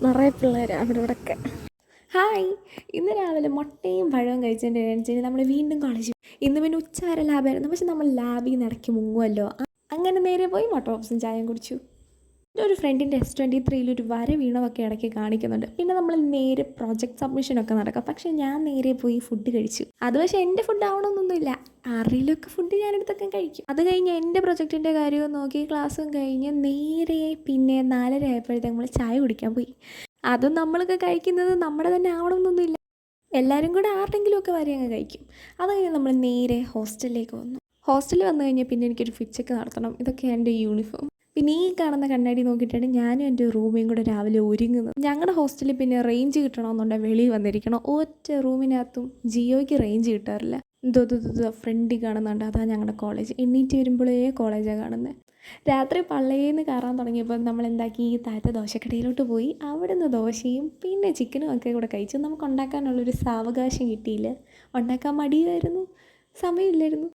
നിറയെ പിള്ളേർ അവിടെ ഇവിടെയൊക്കെ. ഹായ്, ഇന്ന് രാവിലെ മുട്ടയും പഴവും കഴിച്ചതിൻ്റെ കഴിഞ്ഞ് നമ്മൾ വീണ്ടും കോളേജിൽ. ഇന്ന് പിന്നെ ഉച്ച വരെ ലാബായിരുന്നു. പക്ഷെ നമ്മൾ ലാബിൽ നിന്ന് ഇടയ്ക്ക് മുങ്ങുമല്ലോ, അങ്ങനെ നേരെ പോയി മുട്ട പപ്സും ചായയും കുടിച്ചു. എൻ്റെ ഒരു ഫ്രണ്ടിൻ്റെ S23 ഒരു വര വീണതൊക്കെ ഇടയ്ക്ക് കാണിക്കുന്നുണ്ട്. പിന്നെ നമ്മൾ നേരെ പ്രൊജക്റ്റ് സബ്മിഷനൊക്കെ നടക്കാം. പക്ഷേ ഞാൻ നേരെ പോയി ഫുഡ് കഴിച്ചു. അത് പക്ഷേ എൻ്റെ ഫുഡ് ആവണമെന്നൊന്നുമില്ല, ആരുടെയൊക്കെ ഫുഡ് ഞാനെടുത്തൊക്കെ കഴിക്കും. അത് കഴിഞ്ഞ് എൻ്റെ പ്രൊജക്റ്റിൻ്റെ കാര്യവും നോക്കി ക്ലാസ്സും കഴിഞ്ഞ് നേരെ പിന്നെ 4:30 ആയപ്പോഴത്തേക്ക് നമ്മൾ ചായ കുടിക്കാൻ പോയി. അതും നമ്മളൊക്കെ കഴിക്കുന്നത് നമ്മുടെ തന്നെ ആവണമെന്നൊന്നുമില്ല, എല്ലാവരും കൂടെ ആരുടെങ്കിലുമൊക്കെ വരെ അങ്ങ് കഴിക്കും. അത് കഴിഞ്ഞ് നമ്മൾ നേരെ ഹോസ്റ്റലിലേക്ക് വന്നു. ഹോസ്റ്റലിൽ വന്നു കഴിഞ്ഞാൽ പിന്നെ എനിക്കൊരു ഫിറ്റ് നടത്തണം. ഇതൊക്കെ എൻ്റെ യൂണിഫോം. പിന്നെ ഈ കാണുന്ന കണ്ണാടി നോക്കിയിട്ടാണ് ഞാനും എൻ്റെ റൂമിയും കൂടെ രാവിലെ ഒരുങ്ങുന്നത്. ഞങ്ങളുടെ ഹോസ്റ്റലിൽ പിന്നെ റേഞ്ച് കിട്ടണമെന്നുണ്ടെങ്കിൽ വെളിയിൽ വന്നിരിക്കണം. ഒറ്റ റൂമിനകത്തും ജിയോയ്ക്ക് റേഞ്ച് കിട്ടാറില്ല. എന്തോ ഫ്രണ്ടിൽ കാണുന്നുണ്ട്, അതാണ് ഞങ്ങളുടെ കോളേജ്. എണ്ണീറ്റ് വരുമ്പോഴേ കോളേജാണ് കാണുന്നത്. രാത്രി പള്ളേന്ന് കയറാൻ തുടങ്ങിയപ്പോൾ നമ്മൾ എന്താക്കി, ഈ താഴത്തെ ദോശക്കടയിലോട്ട് പോയി അവിടെ നിന്ന് ദോശയും പിന്നെ ചിക്കനും ഒക്കെ കൂടെ കഴിച്ചു. നമുക്ക് ഉണ്ടാക്കാനുള്ളൊരു സാവകാശം കിട്ടിയില്ല, ഉണ്ടാക്കാൻ മടിയായിരുന്നു, സമയമില്ലായിരുന്നു.